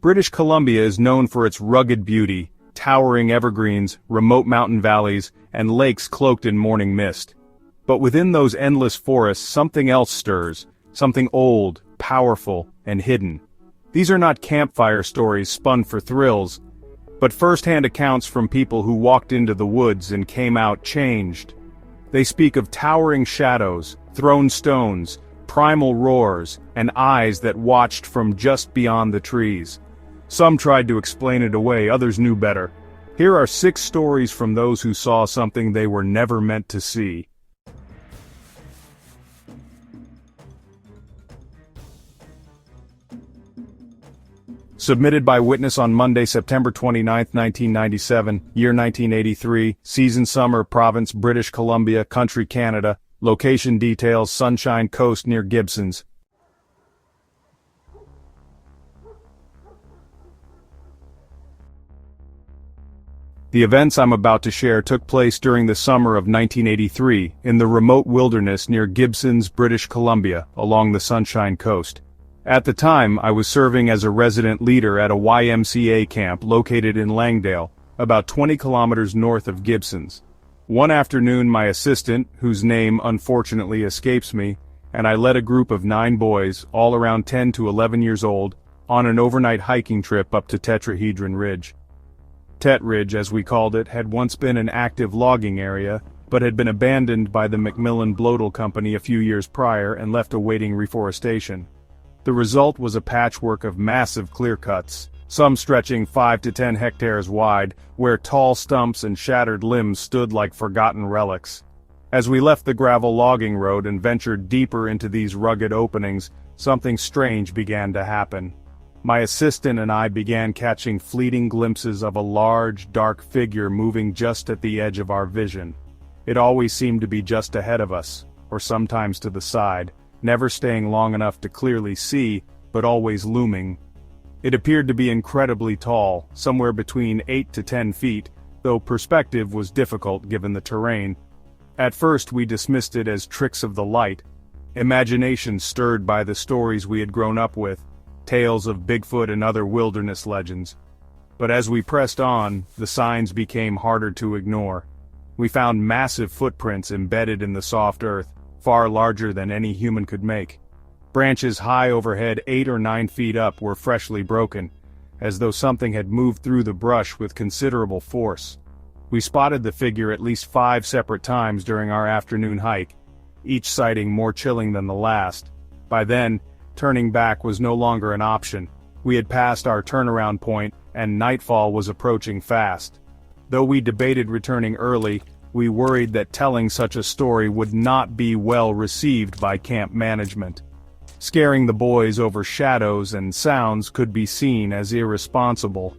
British Columbia is known for its rugged beauty, towering evergreens, remote mountain valleys, and lakes cloaked in morning mist. But within those endless forests something else stirs, something old, powerful, and hidden. These are not campfire stories spun for thrills, but first-hand accounts from people who walked into the woods and came out changed. They speak of towering shadows, thrown stones, primal roars, and eyes that watched from just beyond the trees. Some tried to explain it away, others knew better. Here are 6 stories from those who saw something they were never meant to see. Submitted by witness on Monday, September 29, 1997, year 1983, season summer, province British Columbia, country Canada, location details Sunshine Coast near Gibsons. The events I'm about to share took place during the summer of 1983 in the remote wilderness near Gibsons, British Columbia, along the Sunshine Coast. At the time, I was serving as a resident leader at a YMCA camp located in Langdale, about 20 kilometers north of Gibsons. One afternoon, my assistant, whose name unfortunately escapes me, and I led a group of 9 boys, all around 10 to 11 years old, on an overnight hiking trip up to Tetrahedron Ridge. Tet Ridge, as we called it, had once been an active logging area, but had been abandoned by the Macmillan Bloedel Company a few years prior and left awaiting reforestation. The result was a patchwork of massive clear-cuts, some stretching 5 to 10 hectares wide, where tall stumps and shattered limbs stood like forgotten relics. As we left the gravel logging road and ventured deeper into these rugged openings, something strange began to happen. My assistant and I began catching fleeting glimpses of a large, dark figure moving just at the edge of our vision. It always seemed to be just ahead of us, or sometimes to the side, never staying long enough to clearly see, but always looming. It appeared to be incredibly tall, somewhere between 8 to 10 feet, though perspective was difficult given the terrain. At first we dismissed it as tricks of the light, imagination stirred by the stories we had grown up with, tales of Bigfoot and other wilderness legends. But as we pressed on, the signs became harder to ignore. We found massive footprints embedded in the soft earth, far larger than any human could make. Branches high overhead 8 or 9 feet up were freshly broken, as though something had moved through the brush with considerable force. We spotted the figure at least 5 separate times during our afternoon hike, each sighting more chilling than the last. By then, turning back was no longer an option. We had passed our turnaround point, and nightfall was approaching fast. Though we debated returning early, we worried that telling such a story would not be well received by camp management. Scaring the boys over shadows and sounds could be seen as irresponsible.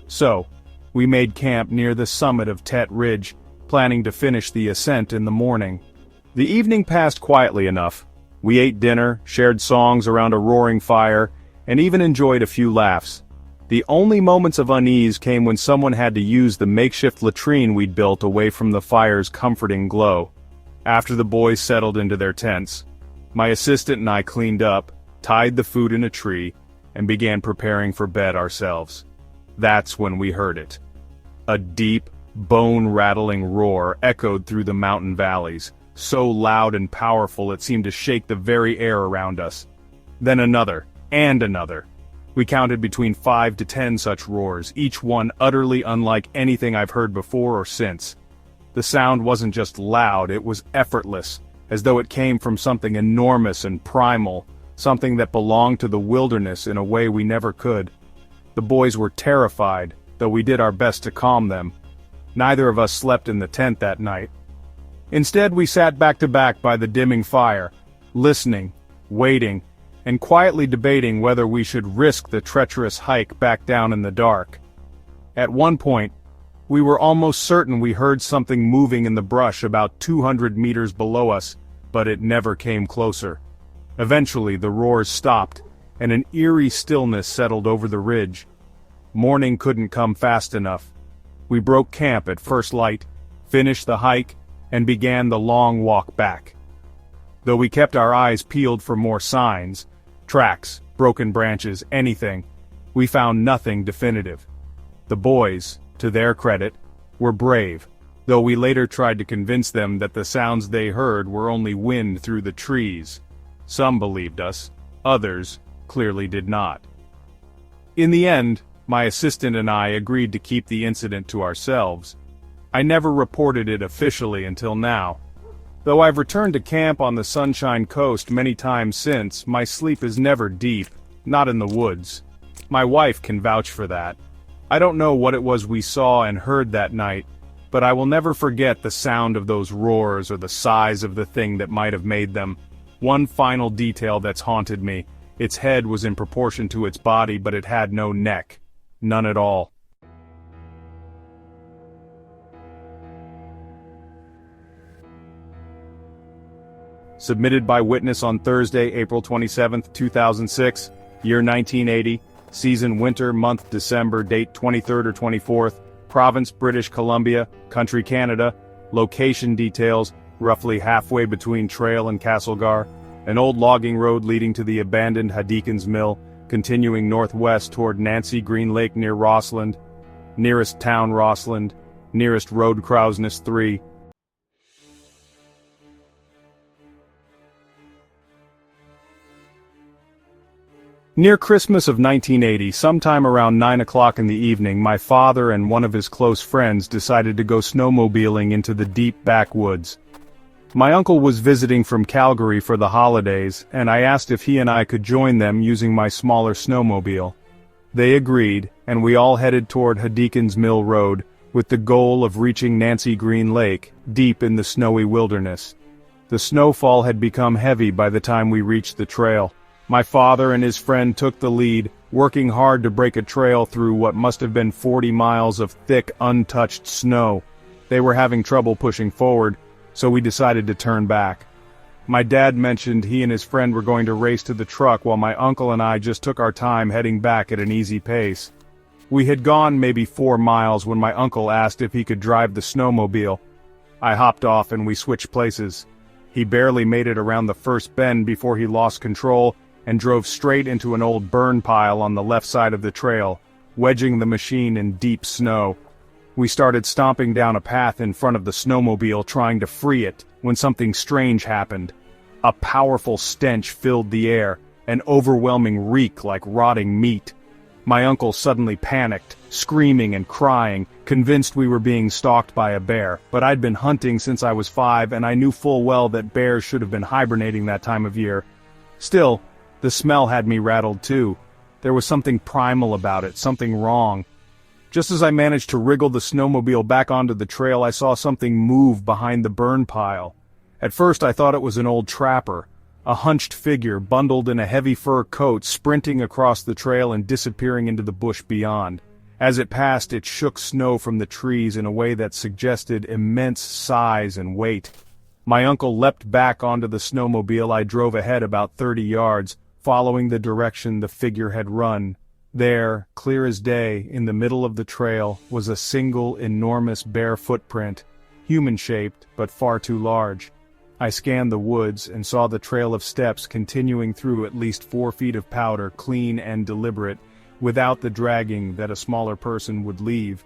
So, we made camp near the summit of Tet Ridge, planning to finish the ascent in the morning. The evening passed quietly enough. We ate dinner, shared songs around a roaring fire, and even enjoyed a few laughs. The only moments of unease came when someone had to use the makeshift latrine we'd built away from the fire's comforting glow. After the boys settled into their tents, my assistant and I cleaned up, tied the food in a tree, and began preparing for bed ourselves. That's when we heard it. A deep, bone-rattling roar echoed through the mountain valleys, so loud and powerful it seemed to shake the very air around us. Then another, and another. We counted between 5 to 10 such roars, each one utterly unlike anything I've heard before or since. The sound wasn't just loud, it was effortless, as though it came from something enormous and primal, something that belonged to the wilderness in a way we never could. The boys were terrified, though we did our best to calm them. Neither of us slept in the tent that night. Instead, we sat back to back by the dimming fire, listening, waiting, and quietly debating whether we should risk the treacherous hike back down in the dark. At one point, we were almost certain we heard something moving in the brush about 200 meters below us, but it never came closer. Eventually, the roars stopped, and an eerie stillness settled over the ridge. Morning couldn't come fast enough. We broke camp at first light, finished the hike, and began the long walk back. Though we kept our eyes peeled for more signs, tracks, broken branches, anything, We found nothing definitive. The boys, to their credit, were brave, though we later tried to convince them that the sounds they heard were only wind through the trees. Some believed us, others clearly did not. In the end, my assistant and I agreed to keep the incident to ourselves. I never reported it officially until now. Though I've returned to camp on the Sunshine Coast many times since, my sleep is never deep, not in the woods. My wife can vouch for that. I don't know what it was we saw and heard that night, but I will never forget the sound of those roars or the size of the thing that might have made them. One final detail that's haunted me: its head was in proportion to its body, but it had no neck. None at all. Submitted by witness on Thursday, April 27, 2006, year 1980, season winter, month December, date 23rd or 24th, province British Columbia, country Canada, location details, roughly halfway between Trail and Castlegar, an old logging road leading to the abandoned Hadikins Mill, continuing northwest toward Nancy Green Lake near Rossland, nearest town Rossland, nearest road Crousness 3. Near Christmas of 1980, sometime around 9 o'clock in the evening, my father and one of his close friends decided to go snowmobiling into the deep backwoods. My uncle was visiting from Calgary for the holidays, and I asked if he and I could join them using my smaller snowmobile. They agreed, and we all headed toward Hadikins Mill Road, with the goal of reaching Nancy Green Lake, deep in the snowy wilderness. The snowfall had become heavy by the time we reached the trail. My father and his friend took the lead, working hard to break a trail through what must have been 40 miles of thick, untouched snow. They were having trouble pushing forward, so we decided to turn back. My dad mentioned he and his friend were going to race to the truck while my uncle and I just took our time heading back at an easy pace. We had gone maybe 4 miles when my uncle asked if he could drive the snowmobile. I hopped off and we switched places. He barely made it around the first bend before he lost control and drove straight into an old burn pile on the left side of the trail, wedging the machine in deep snow. We started stomping down a path in front of the snowmobile trying to free it, when something strange happened. A powerful stench filled the air, an overwhelming reek like rotting meat. My uncle suddenly panicked, screaming and crying, convinced we were being stalked by a bear, but I'd been hunting since I was 5 and I knew full well that bears should have been hibernating that time of year. Still, the smell had me rattled too. There was something primal about it, something wrong. Just as I managed to wriggle the snowmobile back onto the trail, I saw something move behind the burn pile. At first I thought it was an old trapper, a hunched figure bundled in a heavy fur coat sprinting across the trail and disappearing into the bush beyond. As it passed, it shook snow from the trees in a way that suggested immense size and weight. My uncle leapt back onto the snowmobile. I drove ahead about 30 yards, following the direction the figure had run. There, clear as day, in the middle of the trail, was a single enormous bare footprint, human-shaped but far too large. I scanned the woods and saw the trail of steps continuing through at least 4 feet of powder, clean and deliberate, without the dragging that a smaller person would leave.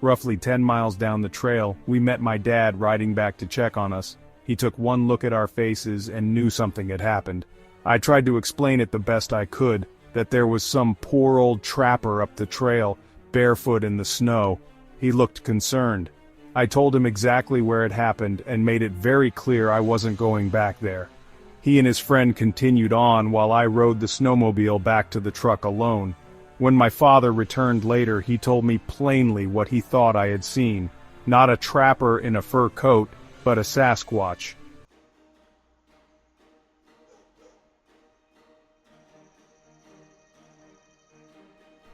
Roughly 10 miles down the trail, we met my dad riding back to check on us. He took one look at our faces and knew something had happened. I tried to explain it the best I could, that there was some poor old trapper up the trail, barefoot in the snow. He looked concerned. I told him exactly where it happened and made it very clear I wasn't going back there. He and his friend continued on while I rode the snowmobile back to the truck alone. When my father returned later, he told me plainly what he thought I had seen. Not a trapper in a fur coat, but a Sasquatch.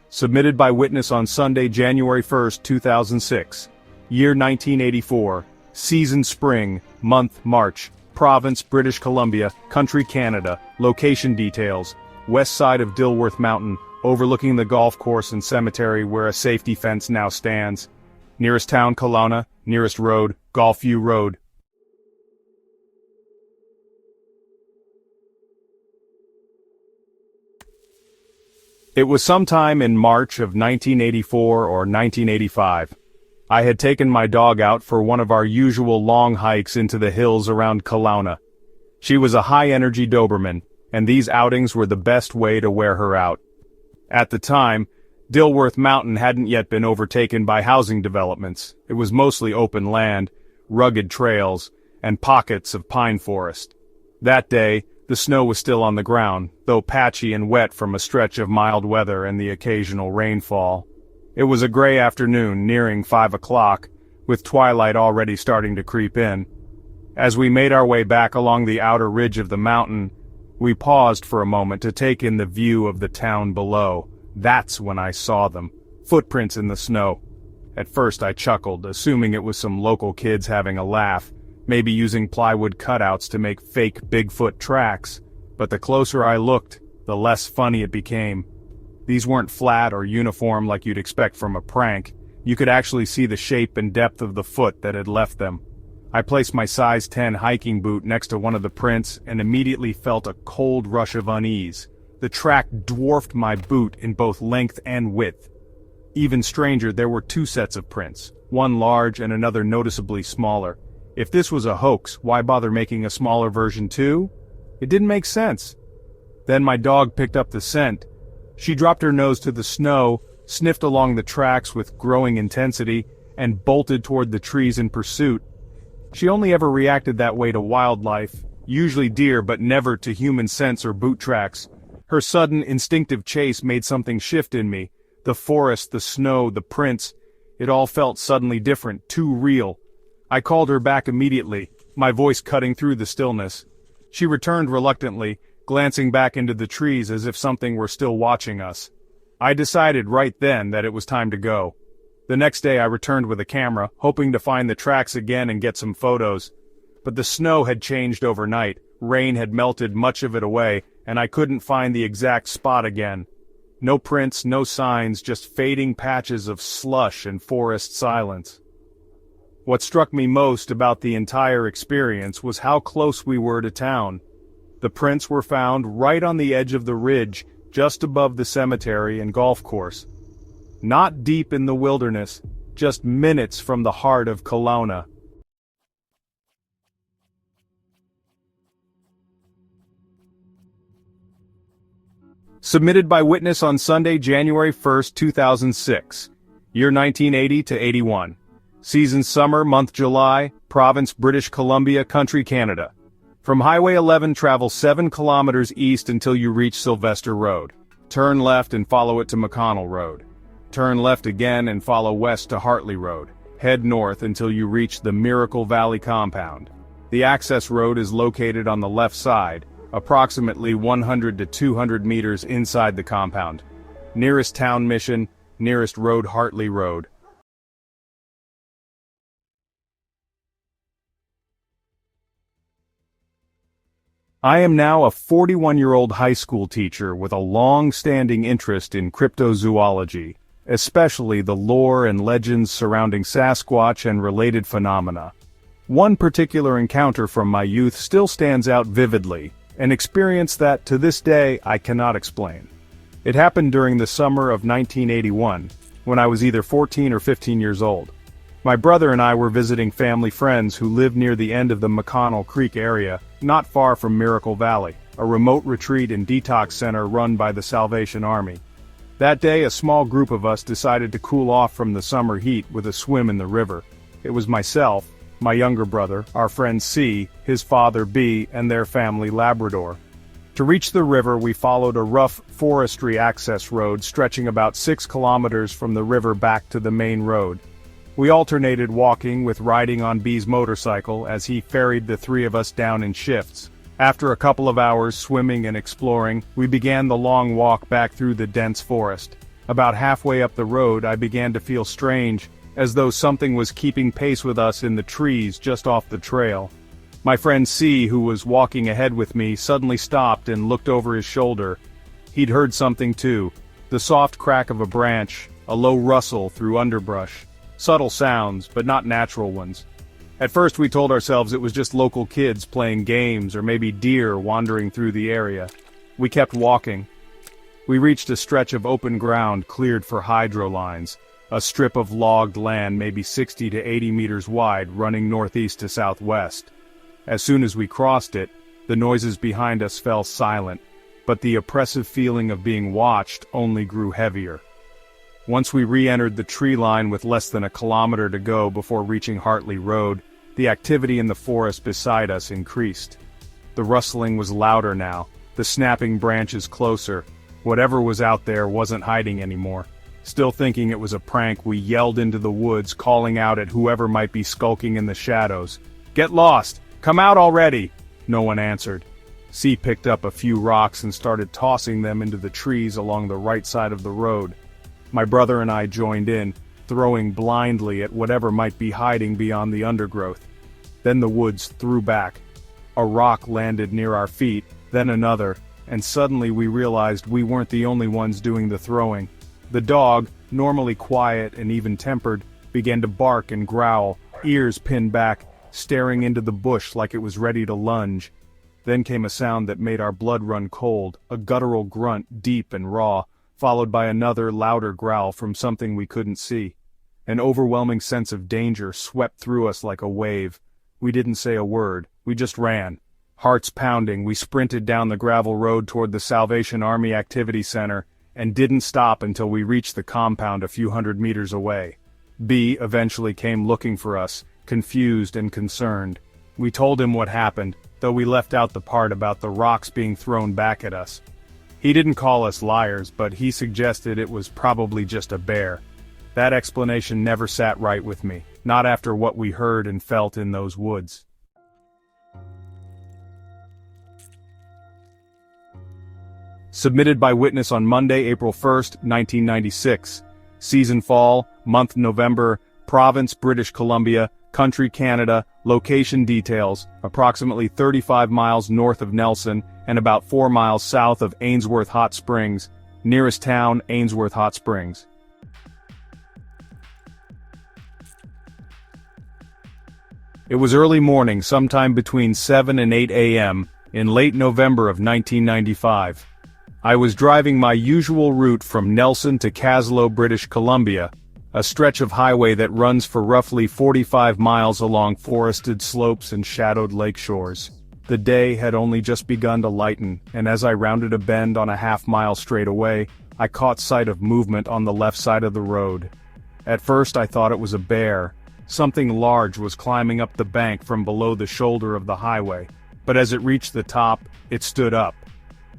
Submitted by witness on Sunday, January 1, 2006. Year 1984. Season spring. Month March. Province British Columbia. Country Canada. Location details. West side of Dilworth Mountain, overlooking the golf course and cemetery where a safety fence now stands. Nearest town Kelowna. Nearest road, Golfview Road. It was sometime in March of 1984 or 1985. I had taken my dog out for one of our usual long hikes into the hills around Kelowna. She was a high-energy Doberman, and these outings were the best way to wear her out. At the time, Dilworth Mountain hadn't yet been overtaken by housing developments. It was mostly open land, rugged trails, and pockets of pine forest. That day, the snow was still on the ground, though patchy and wet from a stretch of mild weather and the occasional rainfall. It was a gray afternoon nearing 5 o'clock, with twilight already starting to creep in. As we made our way back along the outer ridge of the mountain, we paused for a moment to take in the view of the town below. That's when I saw them, footprints in the snow. At first I chuckled, assuming it was some local kids having a laugh, maybe using plywood cutouts to make fake Bigfoot tracks, but the closer I looked, the less funny it became. These weren't flat or uniform like you'd expect from a prank. You could actually see the shape and depth of the foot that had left them. I placed my size 10 hiking boot next to one of the prints and immediately felt a cold rush of unease. The track dwarfed my boot in both length and width. Even stranger, there were 2 sets of prints, one large and another noticeably smaller. If this was a hoax, why bother making a smaller version too? It didn't make sense. Then my dog picked up the scent. She dropped her nose to the snow, sniffed along the tracks with growing intensity, and bolted toward the trees in pursuit. She only ever reacted that way to wildlife, usually deer but never to human scents or boot tracks. Her sudden, instinctive chase made something shift in me. The forest, the snow, the prints, it all felt suddenly different, too real. I called her back immediately, my voice cutting through the stillness. She returned reluctantly, glancing back into the trees as if something were still watching us. I decided right then that it was time to go. The next day I returned with a camera, hoping to find the tracks again and get some photos. But the snow had changed overnight, rain had melted much of it away, and I couldn't find the exact spot again. No prints, no signs, just fading patches of slush and forest silence. What struck me most about the entire experience was how close we were to town. The prints were found right on the edge of the ridge, just above the cemetery and golf course. Not deep in the wilderness, just minutes from the heart of Kelowna. Submitted by witness on Sunday, January 1st, 2006. Year 1980 to 81. Season summer, month July, province British Columbia, country Canada. From Highway 11 travel 7 kilometers east until you reach Sylvester Road. Turn left and follow it to McConnell Road. Turn left again and follow west to Hartley Road. Head north until you reach the Miracle Valley compound. The access road is located on the left side, approximately 100 to 200 meters inside the compound. Nearest town Mission, nearest road Hartley Road. I am now a 41-year-old high school teacher with a long-standing interest in cryptozoology, especially the lore and legends surrounding Sasquatch and related phenomena. One particular encounter from my youth still stands out vividly, an experience that, to this day, I cannot explain. It happened during the summer of 1981, when I was either 14 or 15 years old. My brother and I were visiting family friends who lived near the end of the McConnell Creek area, not far from Miracle Valley, a remote retreat and detox center run by the Salvation Army. That day, a small group of us decided to cool off from the summer heat with a swim in the river. It was myself, my younger brother, our friend C, his father B, and their family Labrador. To reach the river, we followed a rough forestry access road stretching about 6 kilometers from the river back to the main road. We alternated walking with riding on B's motorcycle as he ferried the 3 of us down in shifts. After a couple of hours swimming and exploring, we began the long walk back through the dense forest. About halfway up the road, I began to feel strange, as though something was keeping pace with us in the trees just off the trail. My friend C, who was walking ahead with me, suddenly stopped and looked over his shoulder. He'd heard something too, the soft crack of a branch, a low rustle through underbrush. Subtle sounds, but not natural ones. At first we told ourselves it was just local kids playing games or maybe deer wandering through the area. We kept walking. We reached a stretch of open ground cleared for hydro lines, a strip of logged land maybe 60 to 80 meters wide running northeast to southwest. As soon as we crossed it, the noises behind us fell silent, but the oppressive feeling of being watched only grew heavier. Once we re-entered the tree line with less than a kilometer to go before reaching Hartley Road, the activity in the forest beside us increased. The rustling was louder now, the snapping branches closer. Whatever was out there wasn't hiding anymore. Still thinking it was a prank, we yelled into the woods, calling out at whoever might be skulking in the shadows. "Get lost! Come out already!" No one answered. C picked up a few rocks and started tossing them into the trees along the right side of the road. My brother and I joined in, throwing blindly at whatever might be hiding beyond the undergrowth. Then the woods threw back. A rock landed near our feet, then another, and suddenly we realized we weren't the only ones doing the throwing. The dog, normally quiet and even-tempered, began to bark and growl, ears pinned back, staring into the bush like it was ready to lunge. Then came a sound that made our blood run cold, a guttural grunt, deep and raw, followed by another, louder growl from something we couldn't see. An overwhelming sense of danger swept through us like a wave. We didn't say a word, we just ran. Hearts pounding, we sprinted down the gravel road toward the Salvation Army Activity Center, and didn't stop until we reached the compound a few hundred meters away. B eventually came looking for us, confused and concerned. We told him what happened, though we left out the part about the rocks being thrown back at us. He didn't call us liars, but he suggested it was probably just a bear. That explanation never sat right with me, not after what we heard and felt in those woods. Submitted by witness on Monday, April 1st, 1996. Season fall, month November, province British Columbia, country Canada, location details, approximately 35 miles north of Nelson and about 4 miles south of Ainsworth Hot Springs, nearest town Ainsworth Hot Springs. It was early morning, sometime between 7 and 8 a.m., in late November of 1995. I was driving my usual route from Nelson to Caslow, British Columbia, a stretch of highway that runs for roughly 45 miles along forested slopes and shadowed lake shores. The day had only just begun to lighten, and as I rounded a bend on a half-mile straightaway, I caught sight of movement on the left side of the road. At first I thought it was a bear. Something large was climbing up the bank from below the shoulder of the highway, but as it reached the top, it stood up.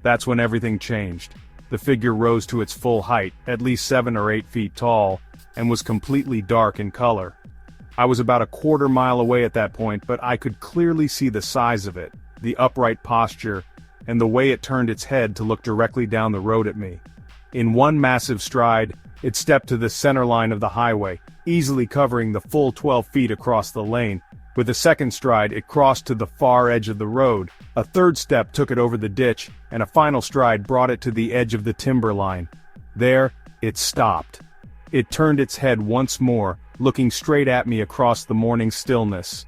That's when everything changed. The figure rose to its full height, at least 7 or 8 feet tall, and was completely dark in color. I was about a quarter-mile away at that point, but I could clearly see the size of it, the upright posture, and the way it turned its head to look directly down the road at me. In one massive stride, it stepped to the center line of the highway, easily covering the full 12 feet across the lane. With a second stride, it crossed to the far edge of the road. A third step took it over the ditch, and a final stride brought it to the edge of the timber line. There, it stopped. It turned its head once more, looking straight at me across the morning stillness.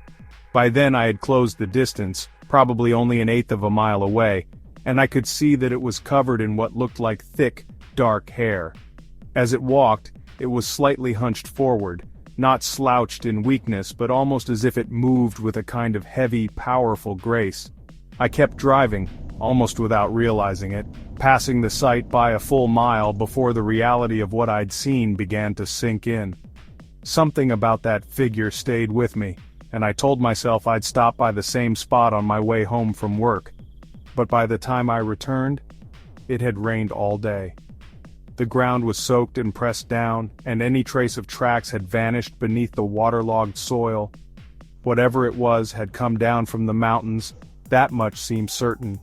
By then I had closed the distance, probably only 1/8 of a mile away, and I could see that it was covered in what looked like thick, dark hair. As it walked, it was slightly hunched forward, not slouched in weakness but almost as if it moved with a kind of heavy, powerful grace. I kept driving, almost without realizing it, passing the site by a full mile before the reality of what I'd seen began to sink in. Something about that figure stayed with me, and I told myself I'd stop by the same spot on my way home from work. But by the time I returned, it had rained all day. The ground was soaked and pressed down, and any trace of tracks had vanished beneath the waterlogged soil. Whatever it was had come down from the mountains, that much seemed certain.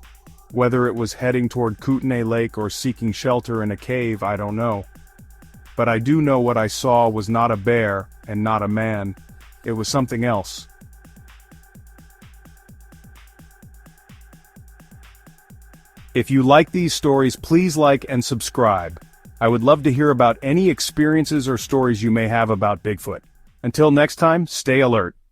Whether it was heading toward Kootenay Lake or seeking shelter in a cave, I don't know. But I do know what I saw was not a bear, and not a man. It was something else. If you like these stories, please like and subscribe. I would love to hear about any experiences or stories you may have about Bigfoot. Until next time, stay alert.